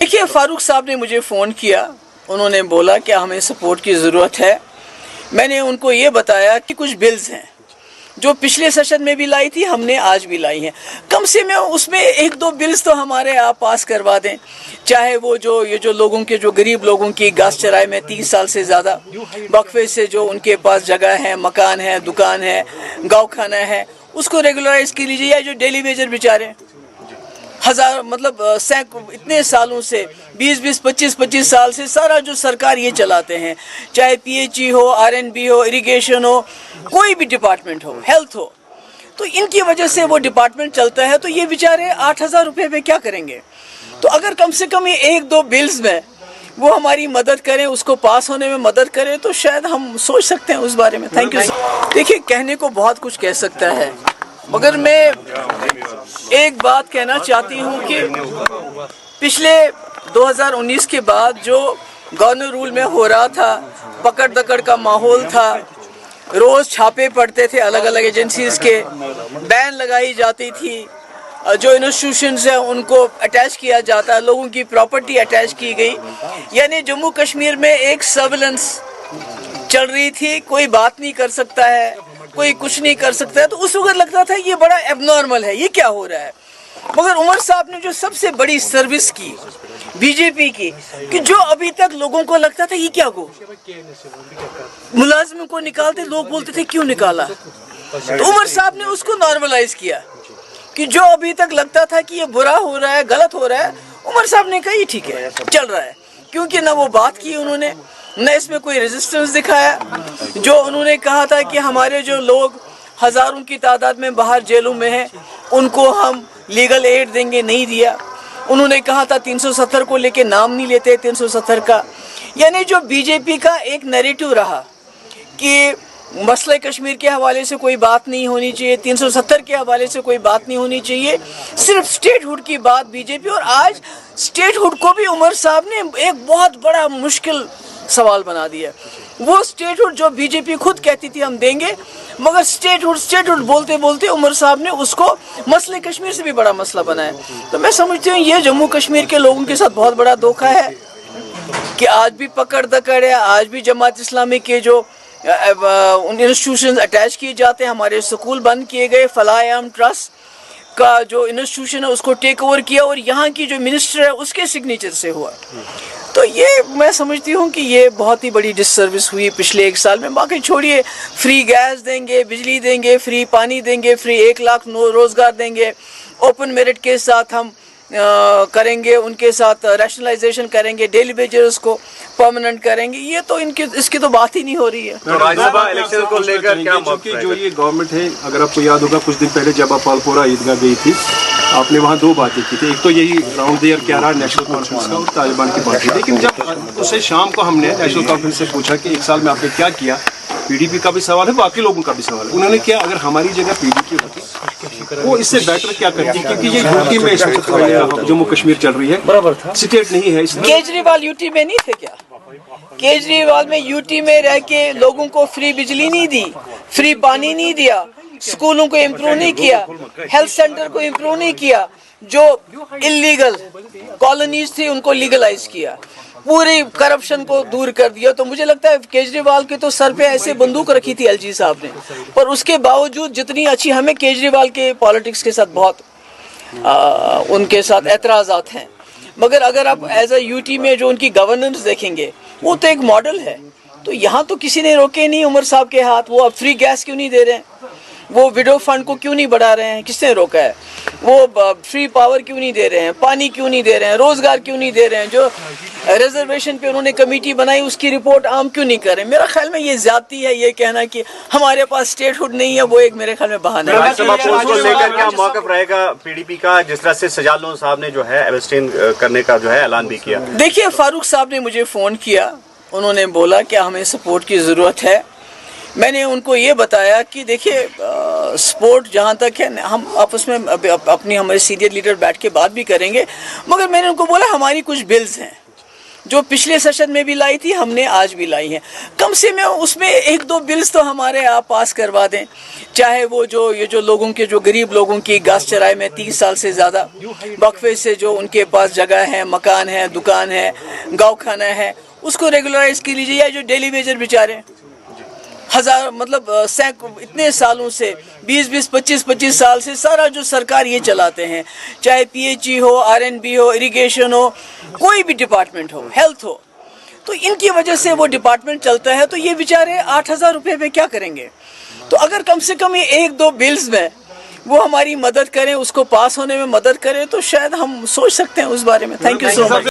देखिए, फारूक साहब ने मुझे फ़ोन किया, उन्होंने बोला कि हमें सपोर्ट की ज़रूरत है। मैंने उनको ये बताया कि कुछ बिल्स हैं जो पिछले सेशन में भी लाई थी, हमने आज भी लाई हैं। कम से कम उसमें एक दो बिल्स तो हमारे आप पास करवा दें, चाहे वो जो ये जो लोगों के जो गरीब लोगों की घास चराई में 30 साल से ज़्यादा वक्फे से जो उनके पास जगह है, मकान है, दुकान है, गाँव खाना है, उसको रेगुलराइज की लीजिए। या जो डेली वेजर बेचारे हजार इतने सालों से 20-20, 25-25 साल से सारा जो सरकार ये चलाते हैं, चाहे पीएचई हो, आरएनबी हो, इरिगेशन हो, कोई भी डिपार्टमेंट हो, हेल्थ हो, तो इनकी वजह से वो डिपार्टमेंट चलता है। तो ये बेचारे 8,000 रुपये में क्या करेंगे? तो अगर कम से कम ये एक दो बिल्स में वो हमारी मदद करें, उसको पास होने में मदद करें, तो शायद हम सोच सकते हैं उस बारे में। Thank you. देखिए, कहने को बहुत कुछ कह सकता है, मगर मैं एक बात कहना चाहती हूँ कि पिछले 2019 के बाद जो गवर्नर रूल में हो रहा था, पकड़ दकड़ का माहौल था, रोज़ छापे पड़ते थे अलग अलग एजेंसीज के, बैन लगाई जाती थी, जो इंस्टीट्यूशंस हैं उनको अटैच किया जाता है, लोगों की प्रॉपर्टी अटैच की गई, यानी जम्मू कश्मीर में एक सर्विलेंस चल रही थी। कोई बात नहीं कर सकता है, कोई कुछ नहीं कर सकता है। तो उस वक्त लगता था ये बड़ा एबनॉर्मल है, ये क्या हो रहा है। मगर उमर साहब ने जो सबसे बड़ी सर्विस की बीजेपी की, कि जो अभी तक लोगों को लगता था ये क्या हो, मुलाजिम को निकालते, लोग बोलते थे क्यों निकाला, तो उमर साहब ने उसको नॉर्मलाइज किया कि जो अभी तक लगता था कि ये बुरा हो रहा है, गलत हो रहा है, उमर साहब ने कहा ये ठीक है, चल रहा है। क्योंकि ना वो बात की उन्होंने, न इसमें कोई रेजिस्टेंस दिखाया। जो उन्होंने कहा था कि हमारे जो लोग हज़ारों की तादाद में बाहर जेलों में हैं, उनको हम लीगल एड देंगे, नहीं दिया। उन्होंने कहा था 370 को लेके नाम नहीं लेते, 370 का, यानी जो बीजेपी का एक नैरेटिव रहा कि मसले कश्मीर के हवाले से कोई बात नहीं होनी चाहिए, 370 के हवाले से कोई बात नहीं होनी चाहिए, सिर्फ स्टेटहुड की बात बीजेपी। और आज स्टेटहुड को भी उमर साहब ने एक बहुत बड़ा मुश्किल सवाल बना दिया। वो स्टेटहुड जो बीजेपी खुद कहती थी हम देंगे, मगर स्टेटहुड बोलते बोलते उमर साहब ने उसको मसले कश्मीर से भी बड़ा मसला बनाया। तो मैं समझती हूँ ये जम्मू कश्मीर के लोगों के साथ बहुत बड़ा धोखा है कि आज भी पकड़ दकड़ है, आज भी जमात इस्लामी के जो इंस्टीट्यूशन अटैच किए जाते हैं, हमारे स्कूल बंद किए गए, फलाह-ए-आम ट्रस्ट का जो इंस्टीट्यूशन है उसको टेक ओवर किया और यहाँ की जो मिनिस्टर है उसके सिग्नेचर से हुआ। तो ये मैं समझती हूँ कि ये बहुत ही बड़ी डिससर्विस हुई पिछले एक साल में। बाकी छोड़िए, फ्री गैस देंगे, बिजली देंगे, फ्री पानी देंगे, फ्री 1 लाख रोज़गार देंगे, ओपन मेरिट के साथ हम करेंगे, उनके साथ रैशनलाइजेशन करेंगे, डेली वेजर्स को परमानेंट करेंगे, ये तो इसकी तो बात ही नहीं हो रही है। तो राज्यसभा इलेक्शन को लेकर क्या जो ये गवर्नमेंट है, अगर आपको याद होगा कुछ दिन पहले जब आप पालपोरा ईदगाह गई थी, आपने वहाँ 2 बातें की थी। एक तो यही राउंड द ईयर क्या रहा नेशनल कॉन्फ्रेंस का और तालिबान की बात की। लेकिन जब उससे शाम को हमने नेशनल कॉन्फ्रेंस से पूछा कि 1 साल में आपने क्या किया, पीडीपी का भी सवाल है, बाकी लोगों का भी सवाल है, उन्होंने क्या अगर हमारी जगह पीडीपी होती वो इससे बेटर क्या करती, क्योंकि ये यूटी में इस वक्त जम्मू कश्मीर चल रही है, बराबर था, स्टेट नहीं है। केजरीवाल यूटी में नहीं थे क्या? केजरीवाल में यूटी में रह के लोगों को फ्री बिजली नहीं दी, फ्री पानी नहीं दिया, स्कूलों को इम्प्रूव नहीं किया, हेल्थ सेंटर को इम्प्रूव नहीं किया, जो इलीगल कॉलोनीज थी उनको लीगलाइज किया, पूरी करप्शन को दूर कर दिया। तो मुझे लगता है केजरीवाल के तो सर पे ऐसे बंदूक रखी थी एलजी साहब ने, पर उसके बावजूद जितनी अच्छी, हमें केजरीवाल के पॉलिटिक्स के साथ बहुत उनके साथ एतराज़ात हैं, मगर अगर आप एज अ यूटी में जो उनकी गवर्नेंस देखेंगे वो तो एक मॉडल है। तो यहाँ तो किसी ने रोके नहीं उमर साहब के हाथ। वो अब फ्री गैस क्यों नहीं दे रहे हैं, वो विडो फंड को क्यों नहीं बढ़ा रहे हैं, किसने रोका है, वो फ्री पावर क्यों नहीं दे रहे हैं, पानी क्यों नहीं दे रहे हैं, रोजगार क्यों नहीं दे रहे हैं, जो रिजर्वेशन पे उन्होंने कमेटी बनाई उसकी रिपोर्ट आम क्यों नहीं कर रहे। मेरा ख्याल में ये ज्यादती है ये कहना कि हमारे पास स्टेटहुड नहीं है, वो एक मेरे ख्याल में बहाना है। राज्यसभा पोस्ट को लेकर क्या मौक़िफ़ रहेगा पीडीपी का, जिस तरह से सजाद लोन साहब ने जो है एब्सटेन करने का जो है ऐलान भी किया? देखिए, फारूक साहब ने मुझे फ़ोन किया, उन्होंने बोला कि हमें सपोर्ट की ज़रूरत है। मैंने उनको ये बताया कि देखिए सपोर्ट जहाँ तक है हम आपस में अपनी हमारे सीनियर लीडर बैठ के बात भी करेंगे, मगर मैंने उनको बोला हमारी कुछ बिल्स हैं जो पिछले सेशन में भी लाई थी हमने आज भी लाई हैं। कम से कम उसमें एक दो बिल्स तो हमारे आप पास करवा दें, चाहे वो जो ये जो लोगों के जो गरीब लोगों की घास चराई में 30 साल से ज़्यादा वक्फे से जो उनके पास जगह है, मकान है, दुकान है, गाँव खाना है, उसको रेगुलराइज की लीजिए। या जो डेली वेजर बेचारे हजार मतलब इतने सालों से 20-20, 25-25 साल से सारा जो सरकार ये चलाते हैं, चाहे PHE हो, RNB हो, इरिगेशन हो, कोई भी डिपार्टमेंट हो, हेल्थ हो, तो इनकी वजह से वो डिपार्टमेंट चलता है। तो ये बेचारे 8,000 रुपये में क्या करेंगे? तो अगर कम से कम ये एक दो बिल्स में वो हमारी मदद करें, उसको पास होने में मदद करें, तो शायद हम सोच सकते हैं उस बारे में। Thank you so much.